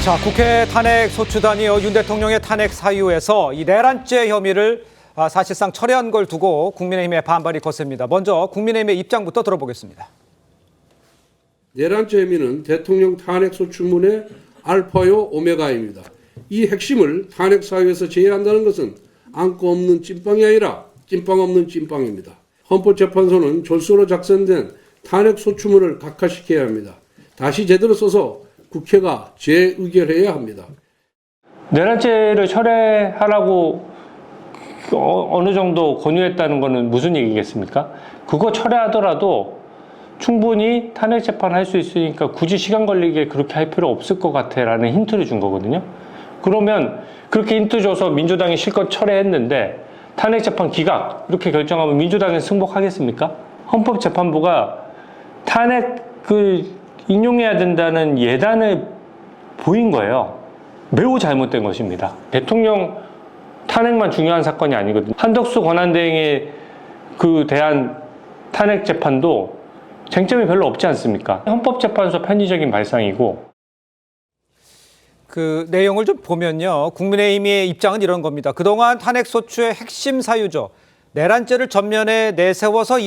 자, 국회 탄핵 소추단이요, 윤 대통령의 탄핵 사유에서 이 내란죄 혐의를 사실상 철회한 걸 두고 국민의힘의 반발이 거셉니다. 먼저 국민의힘의 입장부터 들어보겠습니다. 내란죄 혐의는 대통령 탄핵 소추문의 알파요 오메가입니다. 이 핵심을 탄핵 사유에서 제외한다는 것은 안고 없는 찐빵이 아니라 찐빵 없는 찐빵입니다. 헌법재판소는 졸수로 작성된 탄핵 소추문을 각하시켜야 합니다. 다시 제대로 써서 국회가 재의결해야 합니다. 내란죄를 철회하라고 어느 정도 권유했다는 것은 무슨 얘기겠습니까? 그거 철회하더라도 충분히 탄핵 재판할 수 있으니까 굳이 시간 걸리게 그렇게 할 필요 없을 것 같아라는 힌트를 준 거거든요. 그러면 그렇게 힌트 줘서 민주당이 실컷 철회했는데 탄핵 재판 기각 이렇게 결정하면 민주당은 승복하겠습니까? 헌법재판부가 탄핵을 인용해야 된다는 예단을 보인 거예요. 매우 잘못된 것입니다. 대통령 탄핵만 중요한 사건이 아니거든요. 한덕수 권한대행에 대한 탄핵 재판도 쟁점이 별로 없지 않습니까? 헌법재판소 편의적인 발상이고. 그 내용을 좀 보면요, 국민의힘의 입장은 이런 겁니다. 그동안 탄핵 소추의 핵심 사유죠, 내란죄를 전면에 내세워서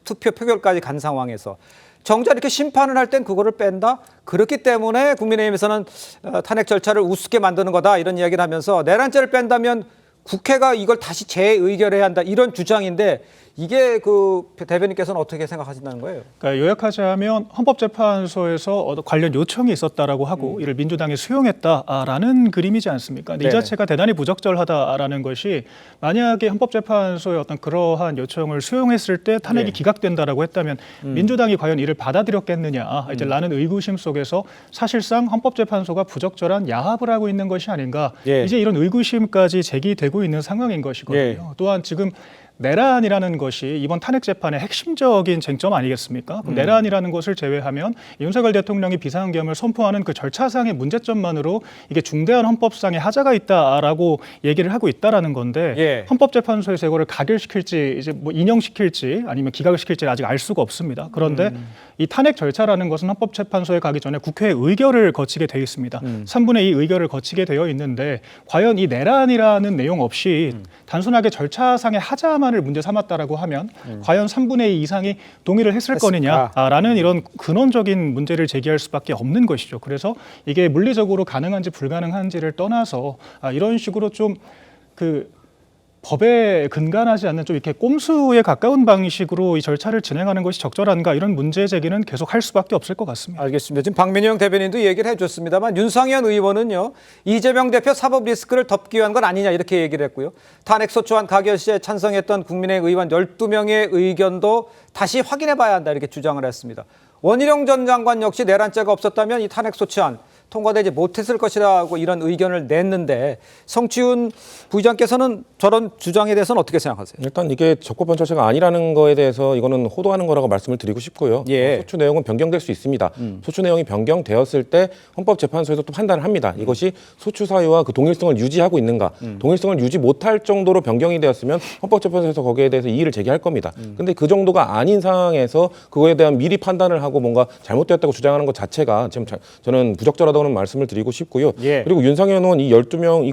투표 표결까지 간 상황에서 정작 이렇게 심판을 할 땐 그거를 뺀다? 그렇기 때문에 국민의힘에서는 탄핵 절차를 우습게 만드는 거다 이런 이야기를 하면서 내란죄를 뺀다면 국회가 이걸 다시 재의결해야 한다 이런 주장인데 이게 그 대변인께서는 어떻게 생각하신다는 거예요? 그러니까 요약하자면 헌법재판소에서 관련 요청이 있었다라고 하고 이를 민주당이 수용했다라는 그림이지 않습니까? 근데 이 자체가 대단히 부적절하다라는 것이 만약에 헌법재판소의 어떤 그러한 요청을 수용했을 때 탄핵이 기각된다라고 했다면 민주당이 과연 이를 받아들였겠느냐 라는 의구심 속에서 사실상 헌법재판소가 부적절한 야합을 하고 있는 것이 아닌가 이제 이런 의구심까지 제기되고 있는 상황인 것이거든요. 또한 지금 내란이라는 것이 이번 탄핵 재판의 핵심적인 쟁점 아니겠습니까? 그럼 내란이라는 것을 제외하면 윤석열 대통령이 비상계엄을 선포하는 그 절차상의 문제점만으로 이게 중대한 헌법상의 하자가 있다라고 얘기를 하고 있다라는 건데 헌법재판소에서 이거를 가결시킬지 이제 뭐 인용시킬지 아니면 기각을 시킬지 아직 알 수가 없습니다. 그런데 이 탄핵 절차라는 것은 헌법재판소에 가기 전에 국회의 의결을 거치게 되어 있습니다. 3분의 2 의결을 거치게 되어 있는데 과연 이 내란이라는 내용 없이 단순하게 절차상의 하자만 을 문제 삼았다라고 하면 과연 3분의 2 이상이 동의를 했을 거느냐라는 이런 근원적인 문제를 제기할 수밖에 없는 것이죠. 그래서 이게 물리적으로 가능한지 불가능한지를 떠나서 이런 식으로 좀 법에 근간하지 않는 좀 이렇게 꼼수에 가까운 방식으로 이 절차를 진행하는 것이 적절한가 이런 문제 제기는 계속 할 수밖에 없을 것 같습니다. 알겠습니다. 지금 박민영 대변인도 얘기를 해줬습니다만 윤상현 의원은요, 이재명 대표 사법 리스크를 덮기 위한 건 아니냐 이렇게 얘기를 했고요. 탄핵 소추안 가결 시에 찬성했던 국민의 의원 12명의 의견도 다시 확인해 봐야 한다 이렇게 주장을 했습니다. 원희룡 전 장관 역시 내란죄가 없었다면 이 탄핵 소추안 통과되지 못했을 것이라고 이런 의견을 냈는데 성취훈 부의장께서는 저런 주장에 대해서는 어떻게 생각하세요? 일단 이게 적법한 절차가 아니라는 거에 대해서 이거는 호도하는 거라고 말씀을 드리고 싶고요. 소추 내용은 변경될 수 있습니다. 소추 내용이 변경되었을 때 헌법재판소에서 또 판단을 합니다. 이것이 소추 사유와 그 동일성을 유지하고 있는가. 동일성을 유지 못할 정도로 변경이 되었으면 헌법재판소에서 거기에 대해서 이의를 제기할 겁니다. 근데 그 정도가 아닌 상황에서 그거에 대한 미리 판단을 하고 뭔가 잘못되었다고 주장하는 것 자체가 지금 저는 부적절하다고 는 말씀을 드리고 싶고요. 그리고 윤상현 의원 이 12명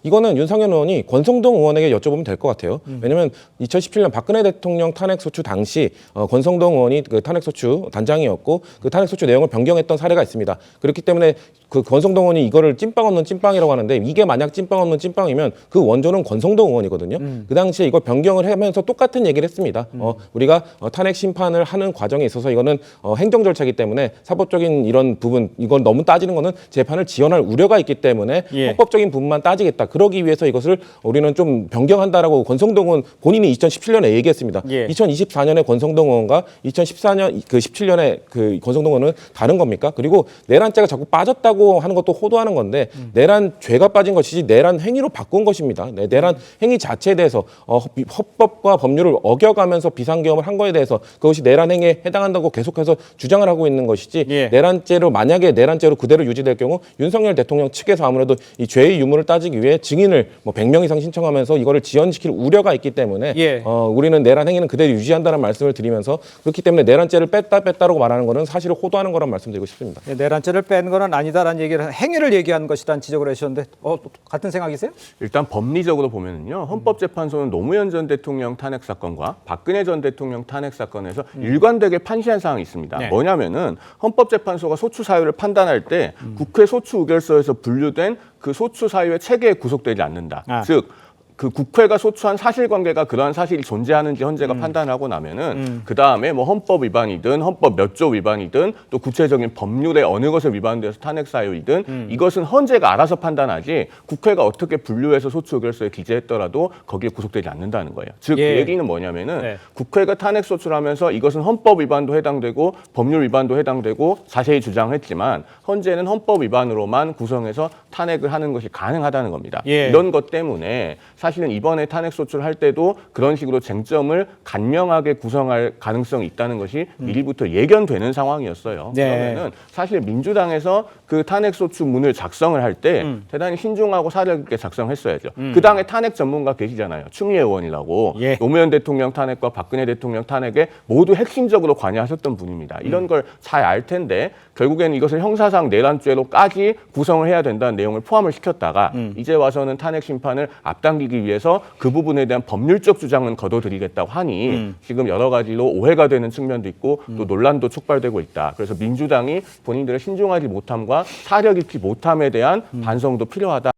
이거는 윤상현 의원이 권성동 의원에게 여쭤보면 될 것 같아요. 왜냐하면 2017년 박근혜 대통령 탄핵 소추 당시 권성동 의원이 그 탄핵 소추 단장이었고 그 탄핵 소추 내용을 변경했던 사례가 있습니다. 그렇기 때문에 그 권성동 의원이 이거를 찐빵 없는 찐빵이라고 하는데 이게 만약 찐빵 없는 찐빵이면 그 원조는 권성동 의원이거든요. 그 당시에 이걸 변경을 하면서 똑같은 얘기를 했습니다. 우리가 탄핵 심판을 하는 과정에 있어서 이거는 행정 절차이기 때문에 사법적인 이런 부분 이건 너무 따지는 거는 재판을 지연할 우려가 있기 때문에 헌법적인 부분만 따지겠다. 그러기 위해서 이것을 우리는 좀 변경한다라고 권성동 의원 본인이 2017년에 얘기했습니다. 2024년에 권성동 의원과 2014년 17년에 그 권성동 의원은 다른 겁니까? 그리고 내란죄가 자꾸 빠졌다고 하는 것도 호도하는 건데 내란 죄가 빠진 것이지 내란 행위로 바꾼 것입니다. 내란 행위 자체에 대해서 헌법과 법률을 어겨가면서 비상계엄을 한 거에 대해서 그것이 내란 행위에 해당한다고 계속해서 주장을 하고 있는 것이지 내란죄로 만약에 내란죄로 그대로 유지될 경우 윤석열 대통령 측에서 아무래도 이 죄의 유무를 따지기 위해 증인을 뭐 100명 이상 신청하면서 이거를 지연시킬 우려가 있기 때문에 예. 우리는 내란 행위는 그대로 유지한다는 말씀을 드리면서 그렇기 때문에 내란죄를 뺐다라고 말하는 거는 사실을 호도하는 거란 말씀드리고 싶습니다. 예, 내란죄를 뺀 거는 아니다라는 얘기를 행위를 얘기한 것이라는 지적을 하셨는데 같은 생각이세요? 일단 법리적으로 보면은요, 헌법재판소는 노무현 전 대통령 탄핵 사건과 박근혜 전 대통령 탄핵 사건에서 일관되게 판시한 사항이 있습니다. 네. 뭐냐면은 헌법재판소가 소추 사유를 판단할 때 국회 소추 의결서에서 분류된 그 소추 사유의 체계에 구속되지 않는다. 즉 그 국회가 소추한 사실관계가 그러한 사실이 존재하는지 헌재가 판단하고 나면은 그 다음에 뭐 헌법 위반이든 헌법 몇 조 위반이든 또 구체적인 법률의 어느 것에 위반돼서 탄핵 사유이든 이것은 헌재가 알아서 판단하지 국회가 어떻게 분류해서 소추 의결서에 기재했더라도 거기에 구속되지 않는다는 거예요. 즉, 예. 그 얘기는 뭐냐면은 네. 국회가 탄핵 소추를 하면서 이것은 헌법 위반도 해당되고 법률 위반도 해당되고 자세히 주장했지만 헌재는 헌법 위반으로만 구성해서 탄핵을 하는 것이 가능하다는 겁니다. 예. 이런 것 때문에 사실은 이번에 탄핵 소추를 할 때도 그런 식으로 쟁점을 간명하게 구성할 가능성이 있다는 것이 미리부터 예견되는 상황이었어요. 네. 그러면은 사실 민주당에서 그 탄핵 소추문을 작성을 할 때 대단히 신중하고 사려 깊게 작성했어야죠. 그 당에 탄핵 전문가 계시잖아요. 추미애 의원이라고. 예. 노무현 대통령 탄핵과 박근혜 대통령 탄핵에 모두 핵심적으로 관여하셨던 분입니다. 이런 걸 잘 알 텐데 결국에는 이것을 형사상 내란죄로까지 구성을 해야 된다는 내용을 포함을 시켰다가 이제 와서는 탄핵 심판을 앞당기기 위해서 그 부분에 대한 법률적 주장은 거둬들이겠다고 하니 지금 여러 가지로 오해가 되는 측면도 있고 또 논란도 촉발되고 있다. 그래서 민주당이 본인들의 신중하지 못함과 사려 깊이 못함에 대한 반성도 필요하다.